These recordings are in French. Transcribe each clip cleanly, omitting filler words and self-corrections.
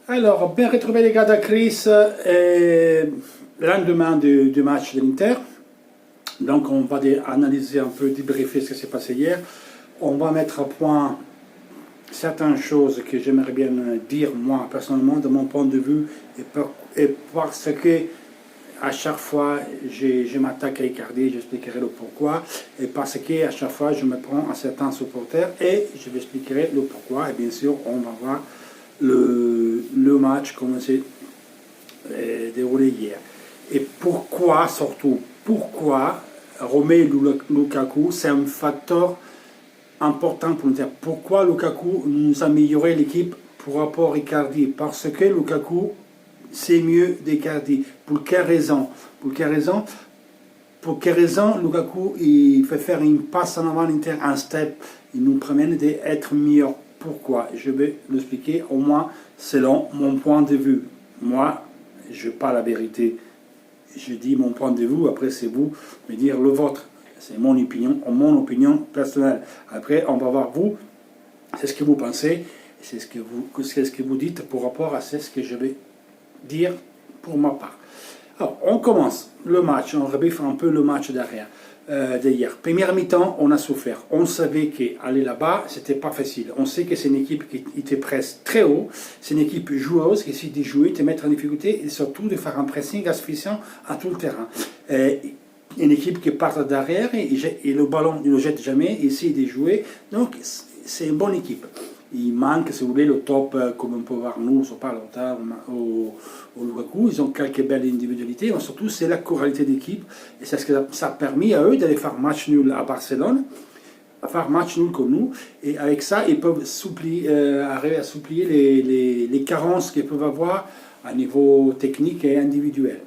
Alors, bien retrouvé les gars de Chris, le lendemain du match de l'Inter. Donc, on va analyser un peu, débriefer ce qui s'est passé hier. On va mettre à point certaines choses que j'aimerais bien dire, moi, personnellement, de mon point de vue, et parce que à chaque fois, je m'attaque à Icardi, j'expliquerai le pourquoi, et parce que à chaque fois, je me prends à certains supporters, et je vous expliquerai le pourquoi, et bien sûr, on va voir le match, comment s'est déroulé hier. Et pourquoi, surtout, pourquoi Romelu Lukaku, c'est un facteur important pour nous dire. Pourquoi Lukaku nous a amélioré l'équipe par rapport à Icardi? Parce que Lukaku, c'est mieux d'Icardi. Pour quelle raison? Pour quelle raison Lukaku, il fait faire une passe en avant l'Inter, un step, il nous permet d'être meilleur. Pourquoi? Je vais l'expliquer au moins selon mon point de vue. Moi, je n'ai pas la vérité. Je dis mon point de vue, après c'est vous me dire le vôtre. C'est mon opinion personnelle. Après, on va voir vous, c'est ce que vous pensez, c'est ce que vous dites par rapport à ce que je vais dire pour ma part. Alors, on commence le match, on rebiffe un peu le match derrière. D'hier. Première mi-temps, on a souffert. On savait qu'aller là-bas, c'était pas facile. On sait que c'est une équipe qui te presse très haut. C'est une équipe joueuse qui essaie de jouer, de mettre en difficulté et surtout de faire un pressing asfixiant à tout le terrain. Une équipe qui part derrière et le ballon ne le jette jamais, essaie de jouer. Donc, c'est une bonne équipe. Il manque, si vous voulez, le top, comme on peut voir nous, on parle au Lukaku. Ils ont quelques belles individualités, mais surtout, c'est la choralité d'équipe. Et c'est ce que ça a permis à eux d'aller faire match nul à Barcelone, à faire match nul comme nous. Et avec ça, ils peuvent arriver à supplier les carences qu'ils peuvent avoir à niveau technique et individuel.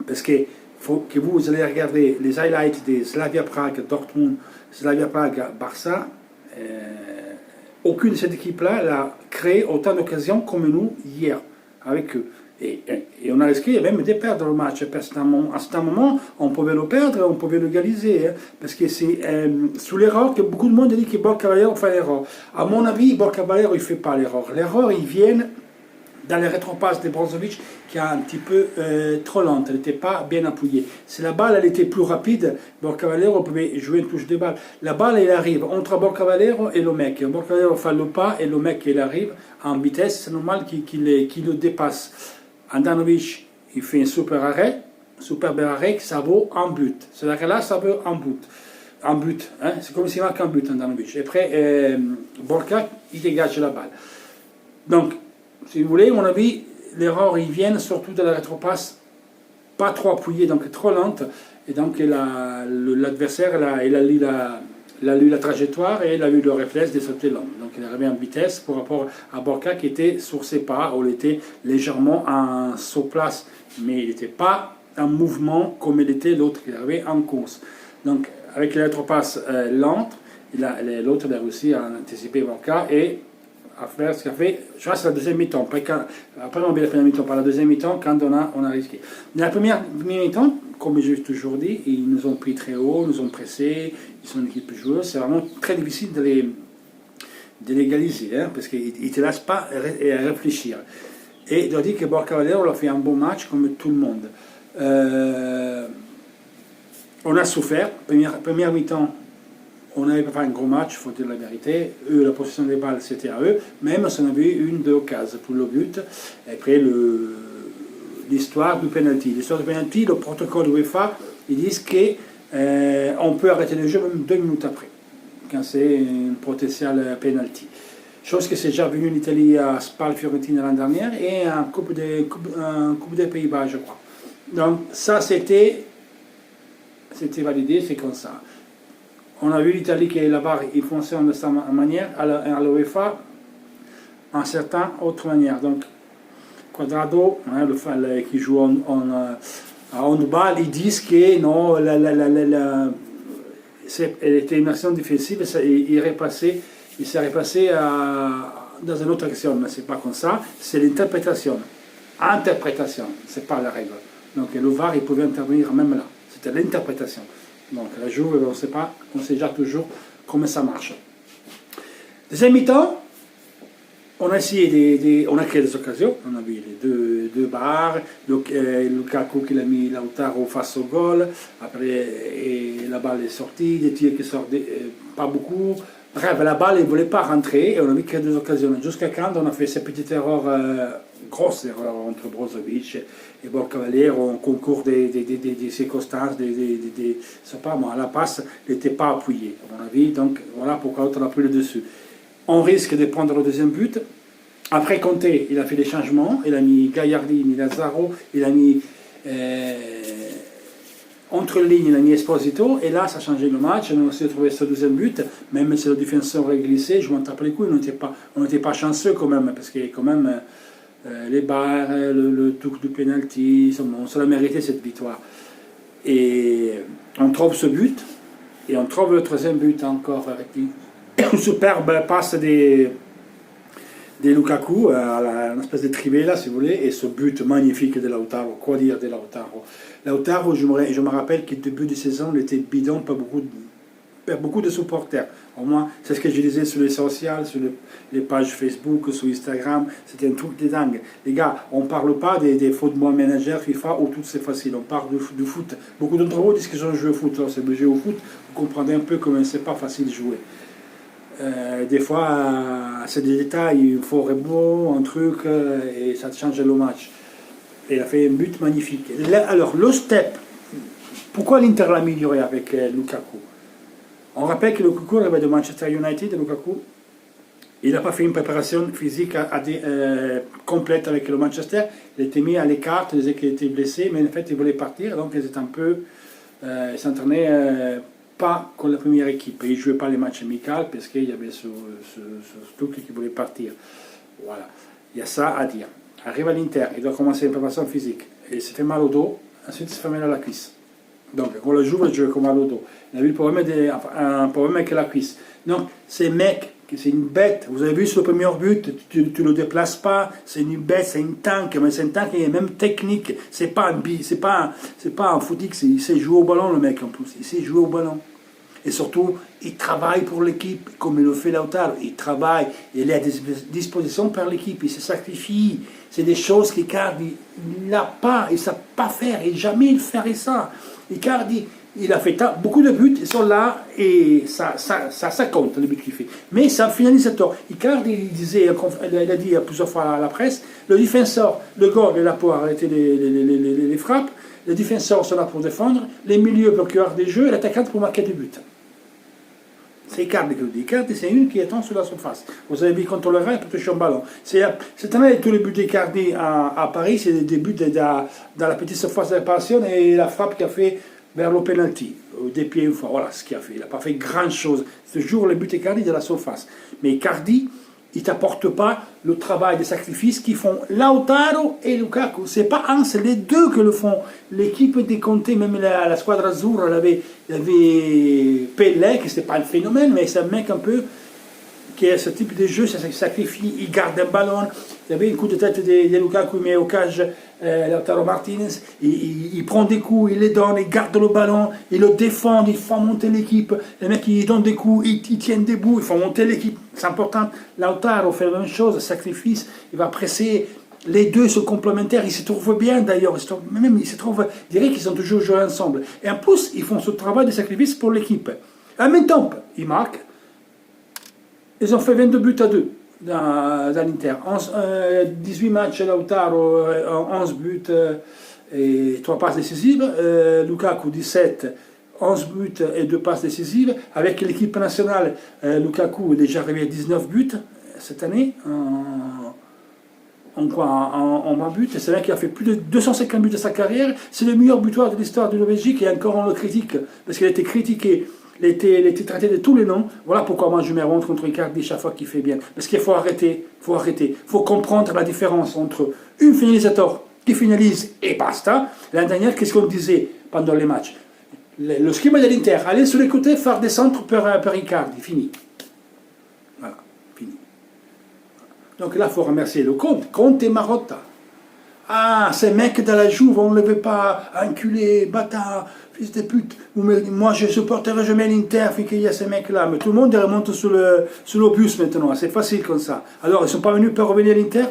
Parce que faut que vous allez regarder les highlights des Slavia Prague, Dortmund, Slavia Prague, Barça. Aucune de cette équipe-là a créé autant d'occasions comme nous hier avec eux. Et on a risqué même de perdre le match. Parce qu'à un certain moment, on pouvait le perdre, on pouvait l'égaliser. Parce que c'est sous l'erreur que beaucoup de monde dit que Borja Valero fait l'erreur. À mon avis, Borja Valero, il ne fait pas l'erreur. L'erreur, il vient dans les rétropasse de Brozovic qui est un petit peu trop lente, elle n'était pas bien appuyée. Si la balle elle était plus rapide, Borja Valero pouvait jouer une touche de balle. La balle elle arrive entre Borja Valero et le mec. Borja Valero fait le pas et le mec il arrive en vitesse, c'est normal qu'il le dépasse. Andanovic il fait un super arrêt, ça vaut un but. C'est là ça vaut un but. Un but, hein? C'est comme s'il marque un but Andanovic. Et après, Borja il dégage la balle. Donc, si vous voulez, à mon avis, l'erreur, ils viennent surtout de la rétropasse pas trop appuyée, donc trop lente. Et donc, l'adversaire, il a lu la trajectoire et il a eu le réflexe de sauter l'homme. Donc, il est arrivé en vitesse par rapport à Borja qui était sur ses pas, où il était légèrement en saut-place. Mais il n'était pas en mouvement comme il était l'autre qui arrivait en course. Donc, avec la rétropasse lente, l'autre a réussi à anticiper Borja et à faire ce qu'a fait, je crois que c'est la deuxième mi-temps. Après, on vient la première mi-temps, par la deuxième mi-temps, quand on a risqué. Dans la première mi-temps, comme j'ai toujours dit, ils nous ont pris très haut, nous ont pressés, ils sont une équipe joueuse. C'est vraiment très difficile de l'égaliser, hein, parce qu'ils ne te laissent pas réfléchir. Et je dois dire que Borja Valero a fait un bon match comme tout le monde. On a souffert, première mi-temps. On n'avait pas fait un gros match, il faut dire la vérité. Eux, la possession des balles, c'était à eux. Même si on avait eu une, deux occasions pour le but. Et après, l'histoire du penalty. L'histoire du penalty, le protocole UEFA, ils disent qu'on peut arrêter le jeu même 2 minutes après, quand c'est une potentielle penalty. Chose que c'est déjà venu en Italie à Spal Fiorentina l'année dernière et en Coupe des Pays-Bas, je crois. Donc, ça, c'était validé, c'est comme ça. On a vu l'Italie qui est là-bas, ils fonctionnent de cette manière, à l'UEFA, en certaines autres manières. Donc, Quadrado, hein, qui joue à handball, ils disent que non, elle était une action défensive, il s'est repassé dans une autre action, mais ce n'est pas comme ça, c'est l'interprétation. Interprétation, ce n'est pas la règle. Donc le VAR, il pouvait intervenir même là, c'était l'interprétation. Donc la Juve, on ne sait déjà toujours comment ça marche. Deuxième mi-temps, On a essayé, on a créé des occasions, on a vu les deux barres, Lukaku qui a mis Lautaro face au goal, après et la balle est sortie, des tirs qui sortent pas beaucoup. Bref, la balle ne voulait pas rentrer et on a vu créer des occasions. Jusqu'à quand on a fait cette petite erreur, grosse erreur entre Brozovic et Borcavalier, en concours des circonstances, c'est pas moi, la passe n'était pas appuyée, à mon avis, donc voilà pourquoi l'autre a pris le dessus. On risque de prendre le deuxième but. Après Conte, il a fait des changements. Il a mis Gagliardini, Lazaro, il a mis entre les lignes, il a mis Esposito. Et là, ça a changé le match. On a aussi trouvé ce deuxième but. Même si le défenseur a glissé, je m'en tape les couilles. On n'était pas chanceux quand même. Parce que quand même, les barres, le truc du penalty, on se l'a mérité cette victoire. Et on trouve ce but. Et on trouve le troisième but encore avec une superbe passe des Lukaku, à une espèce de trivela si vous voulez, et ce but magnifique de Lautaro. Quoi dire de Lautaro? Lautaro, je me rappelle qu'au début de saison, il était bidon par beaucoup de supporters. Au moins, c'est ce que je disais sur les sociaux, sur les pages Facebook, sur Instagram, c'était un truc de dingue. Les gars, on ne parle pas des football managers FIFA où tout c'est facile, on parle du foot. Beaucoup d'entre vous disent qu'ils ont joué au foot, alors c'est jouer au foot, vous comprenez un peu comment c'est pas facile de jouer. Des fois, c'est des détails, il faut rebond, un truc, et ça change le match. Et il a fait un but magnifique. Alors, le step, pourquoi l'Inter l'a amélioré avec Lukaku? On rappelle que Lukaku arrivait de Manchester United, Lukaku, il n'a pas fait une préparation physique complète avec le Manchester, il était mis à l'écart, il disait qu'il était blessé, mais en fait il voulait partir, donc il s'entraînait pas comme la première équipe. Et il ne jouait pas les matchs amicaux parce qu'il y avait ce truc qui voulait partir. Voilà. Il y a ça à dire. Arrive à l'Inter, il doit commencer une préparation physique. Et il s'est fait mal au dos, ensuite il s'est fait mal à la cuisse. Donc, quand le joue, il joue comme mal au dos. Il a eu un problème avec la cuisse. Donc, ces mecs, c'est une bête. Vous avez vu sur le premier but, tu ne le déplaces pas. C'est une bête, c'est une tank. Mais c'est une tank qui est même technique. C'est pas un footix. Il sait jouer au ballon, le mec, en plus. Il sait jouer au ballon. Et surtout, il travaille pour l'équipe, comme il le fait Lautaro. Il travaille, il est à disposition par l'équipe, il se sacrifie. C'est des choses qu'Icardi n'a pas, il ne sait pas faire, et jamais il ferait ça. Icardi, il a fait beaucoup de buts, ils sont là, et ça compte, le but qu'il fait. Mais c'est un finalisateur. Icardi, il a dit plusieurs fois à la presse, le défenseur, le goal est là pour arrêter les frappes, les défenseurs sont là pour défendre, les milieux pour créer des jeux, et l'attaquant pour marquer des buts. C'est Icardi qui le dit. Icardi, c'est une qui attend sur la surface. Vous avez vu contre le Real, il peut toucher un ballon. Cette année, tous les buts d'Icardi à Paris, c'est des buts dans la petite surface de réparation et la frappe qu'il a fait vers le penalty, des pieds une fois. Voilà ce qu'il a fait. Il n'a pas fait grand-chose. C'est toujours le but d'Icardi de la surface. Mais Icardi, il ne t'apporte pas le travail de sacrifice qu'ils font Lautaro et Lukaku. C'est pas un, c'est les deux que le font. L'équipe des Conte, même la squadra azzurra, il y avait Pelé, qui c'était pas un phénomène, mais c'est un mec un peu qui a ce type de jeu, ça sacrifie, il garde un ballon. Il y avait un coup de tête de Lukaku, il met au cage Lautaro Martinez, il prend des coups, il les donne, il garde le ballon, il le défend, il fait monter l'équipe. Les mecs, ils donnent des coups, ils tiennent debout, ils font monter l'équipe. C'est important. Lautaro fait la même chose, sacrifice, il va presser. Les deux sont complémentaires, ils se trouvent bien d'ailleurs, ils se trouvent, je dirais qu'ils ont toujours joué ensemble. Et en plus, ils font ce travail de sacrifice pour l'équipe. En même temps, ils marquent. Ils ont fait 22 buts à 2 dans l'Inter. 18 matchs Lautaro, 11 buts et 3 passes décisives. Lukaku, 17, 11 buts et 2 passes décisives. Avec l'équipe nationale, Lukaku est déjà arrivé à 19 buts cette année. En 20 buts. C'est vrai qu'il a fait plus de 250 buts de sa carrière. C'est le meilleur buteur de l'histoire de la Belgique et encore on le critique parce qu'il a été critiqué. Il était traité de tous les noms. Voilà pourquoi moi je me rentre contre Icardi chaque fois qu'il fait bien. Parce qu'il faut arrêter. Il faut comprendre la différence entre un finalisateur qui finalise et basta. L'année dernière, qu'est-ce qu'on disait pendant les matchs? Le schéma de l'Inter, aller sur les côtés, faire des centres per Icardi. Fini. Voilà. Fini. Donc là, il faut remercier le Conte et Marotta. Ah, ces mecs de la Juve, on ne le veut pas, enculé, bâtard, fils de pute. Moi, je supporterai jamais l'Inter, fait qu'il y a ces mecs-là. Mais tout le monde remonte sur le bus maintenant, c'est facile comme ça. Alors, ils ne sont pas venus pour revenir à l'Inter.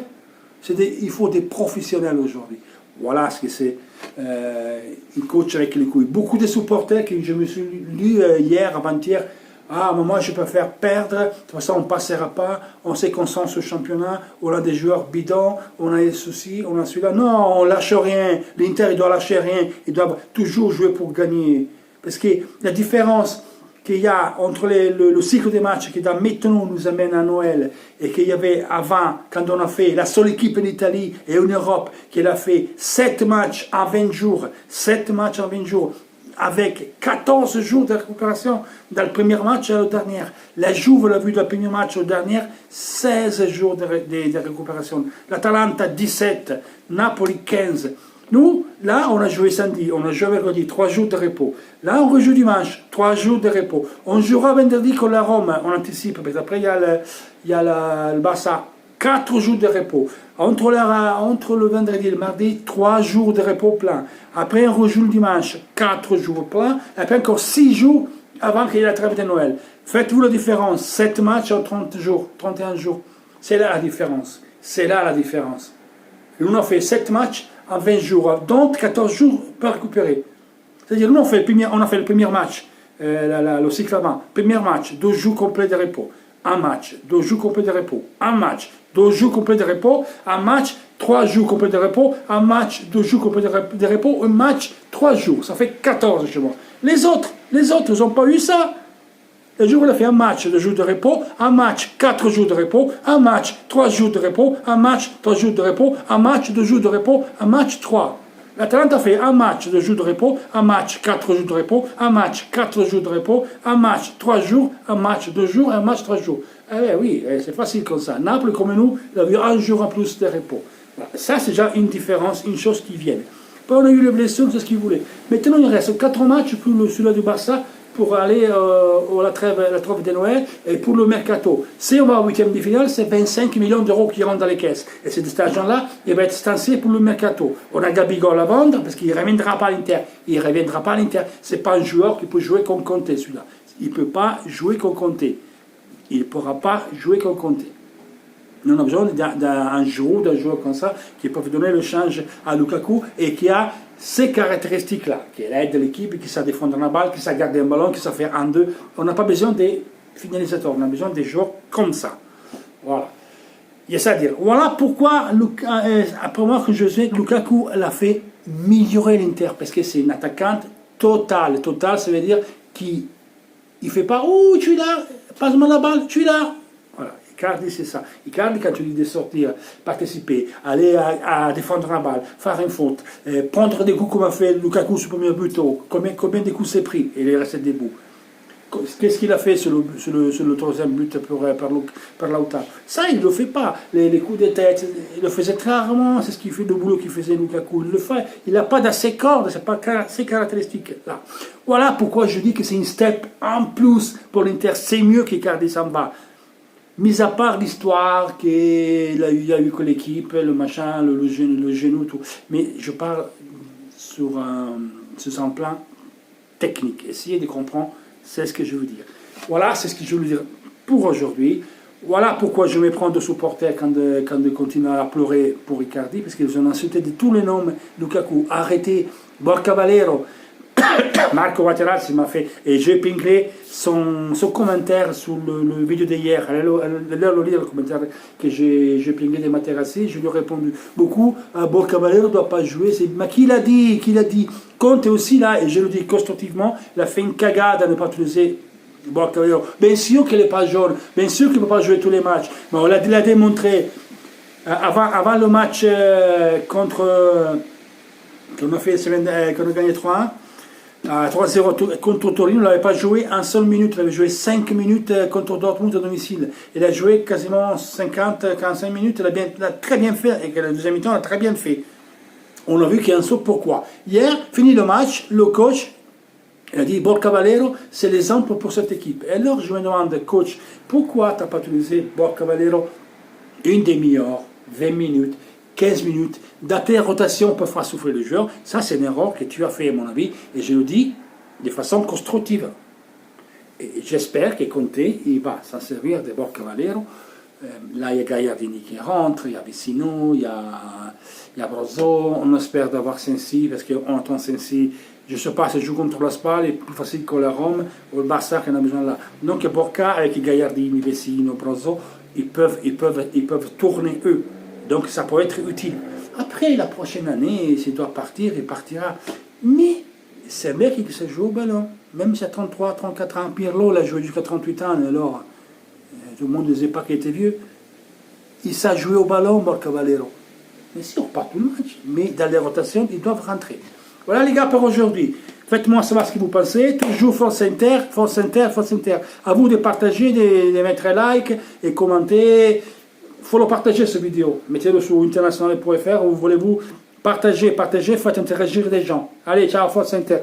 Il faut des professionnels aujourd'hui. Voilà ce que c'est un coach avec les couilles. Beaucoup de supporters que je me suis lu hier, avant-hier. Ah, mais moi je préfère perdre, de toute façon on ne passera pas, on sait qu'on sent ce championnat, on a des joueurs bidons, on a des soucis, on a celui-là. Non, on lâche rien, l'Inter il doit lâcher rien, il doit toujours jouer pour gagner. Parce que la différence qu'il y a entre le cycle des matchs qui maintenant nous amène à Noël et qu'il y avait avant, quand on a fait la seule équipe en Italie et en Europe qui a fait 7 matchs en 20 jours, 7 matchs en 20 jours, avec 14 jours de récupération dans le premier match et le dernier. La Juve l'a vu dans le premier match au dernier, 16 jours de récupération. L'Atalanta 17, Napoli 15. Nous, là, on a joué samedi, on a joué mercredi, 3 jours de repos. Là, on rejoue dimanche, 3 jours de repos. On jouera vendredi contre la Rome, on anticipe, parce qu'après, il y a le Barça. 4 jours de repos. Entre le vendredi et le mardi, 3 jours de repos plein. Après, on rejoue le dimanche, 4 jours plein. Après, encore 6 jours avant qu'il y ait la trêve de Noël. Faites-vous la différence. 7 matchs en 30 jours, 31 jours. C'est là la différence. C'est là la différence. Et nous, on a fait 7 matchs en 20 jours. Donc, 14 jours pour récupérer. C'est-à-dire, nous, on a fait le premier match, le cycle avant. Premier match, 2 jours complets de repos. Un match, 2 jours complets de repos, un match, 2 jours complets de repos, un match, 3 jours complets de repos, un match, 2 jours complets de repos, un match, 3 jours. Ça fait 14 chez moi. Les autres, ils n'ont pas eu ça. Le jour où il a fait un match, 2 jours de repos, un match, 4 jours de repos, un match, 3 jours de repos, un match, 3 jours de repos, un match, 2 jours de repos, un match, 3. L'Atalanta a fait un match, 2 jours de repos, un match, 4 jours de repos, un match, 4 jours de repos, un match, 3 jours, un match, 2 jours, un match, 3 jours. Eh oui, c'est facile comme ça. Naples, comme nous, il a eu un jour en plus de repos. Voilà. Ça, c'est déjà une différence, une chose qui vient. Puis on a eu les blessures, c'est ce qu'ils voulaient. Maintenant, il reste 4 matchs pour celui-là du Barça pour aller à la trêve de Noël et pour le mercato. Si on va au 8e de finale, c'est 25 millions d'euros qui rentrent dans les caisses. Et cet argent-là, il va être stancé pour le mercato. On a Gabigol à vendre parce qu'il ne reviendra pas à l'Inter. Il ne reviendra pas à l'Inter. Ce n'est pas un joueur qui peut jouer comme Conte, celui-là. Il ne peut pas jouer comme Conte. Il ne pourra pas jouer comme Conte. On a besoin d'un joueur comme ça qui peut donner le change à Lukaku et qui a ces caractéristiques-là, qui aide l'équipe, qui sait défendre la balle, qui sait garder un ballon, qui sait faire 1-2. On n'a pas besoin des finalisateurs, on a besoin des joueurs comme ça. Voilà. Il y a ça à dire. Voilà pourquoi, après moi, que je sais, Lukaku l'a fait améliorer l'Inter, parce que c'est une attaquante totale. Totale, ça veut dire qu'il ne fait pas « Oh, tu es là, passe-moi la balle, tu es là ». Voilà. Icardi, c'est ça. Icardi, quand tu dis de sortir, participer, aller à défendre la balle, faire une faute, prendre des coups comme a fait Lukaku sur le premier but, combien de coups s'est pris et il est resté debout. Qu'est-ce qu'il a fait sur le troisième but par Lautaro? Ça, il ne le fait pas. Les coups de tête, il le faisait très rarement. C'est ce qui fait le boulot qu'il faisait Lukaku. Il le fait. Il n'a pas d'assez cordes, ce n'est pas ces caractéristiques-là. Voilà pourquoi je dis que c'est une step en plus pour l'Inter. C'est mieux qu'Icardi s'en va. Mis à part l'histoire qu'il y a eu que l'équipe, le machin, le genou, tout. Mais je parle sur un plan technique. Essayez de comprendre, c'est ce que je veux dire. Voilà, c'est ce que je veux dire pour aujourd'hui. Voilà pourquoi je me prends de supporters quand de continuer à pleurer pour Icardi, parce qu'ils ont insulté de tous les noms Lukaku. Arrêtez, Borca Valero. Marco Materazzi m'a fait, et j'ai épinglé son commentaire sur le vidéo d'hier. Allez le lire, le commentaire que j'ai épinglé de Materazzi. Je lui ai répondu beaucoup. Borca Valero ne doit pas jouer. Mais qui l'a dit? Conte est aussi là, et je le dis constructivement, il a fait une cagade à ne pas utiliser Borca Valero. Bien sûr qu'il n'est pas jaune, bien sûr qu'il ne peut pas jouer tous les matchs. Mais on l'a démontré avant le match qu'on a fait qu'on a gagné 3-1. À 3-0 contre Torino, il n'avait pas joué en seule minute, il avait joué 5 minutes contre Dortmund à domicile. Il a joué quasiment 50-45 minutes, il a très bien fait, et que la deuxième mi-temps, il a très bien fait. On a vu qu'il y a un saut, pourquoi? Hier, fini le match, le coach, il a dit, Borca Valero, c'est l'exemple pour cette équipe. Et alors, je me demande, coach, pourquoi tu n'as pas utilisé Borca Valero une demi-heure, 20 minutes, 15 minutes. Dans tes rotations peut faire souffrir le joueur. Ça, c'est une erreur que tu as fait, à mon avis, et je le dis de façon constructive. Et j'espère que Conte, il va s'en servir de Borja Valero. Là, il y a Gagliardini qui rentre, il y a Vecino, il y a Brozo. On espère d'avoir Sensi, parce qu'on attend Sensi. Je ne sais pas, si je joue contre la Spal, c'est plus facile que la Rome ou le Barça qu'on a besoin là. Donc Borja avec Gagliardini, Vecino, Brozo, ils peuvent tourner eux. Donc ça peut être utile. Après, la prochaine année, s'il doit partir, il partira. Mais c'est un mec qui se joue au ballon. Même si à 33, 34 ans, Pirlo l'a joué jusqu'à 38 ans, alors tout le monde ne disait pas qu'il était vieux. Il sait jouer au ballon, Borja Valero. Mais si, on part tout le match. Mais dans les rotations, ils doivent rentrer. Voilà les gars pour aujourd'hui. Faites-moi savoir ce que vous pensez. Toujours Force Inter, Force Inter, Force Inter. À vous de partager, de mettre un like et commenter. Il faut le partager cette vidéo. Mettez-le sur international.fr ou voulez-vous partager, faites interagir les gens. Allez, ciao Force Inter.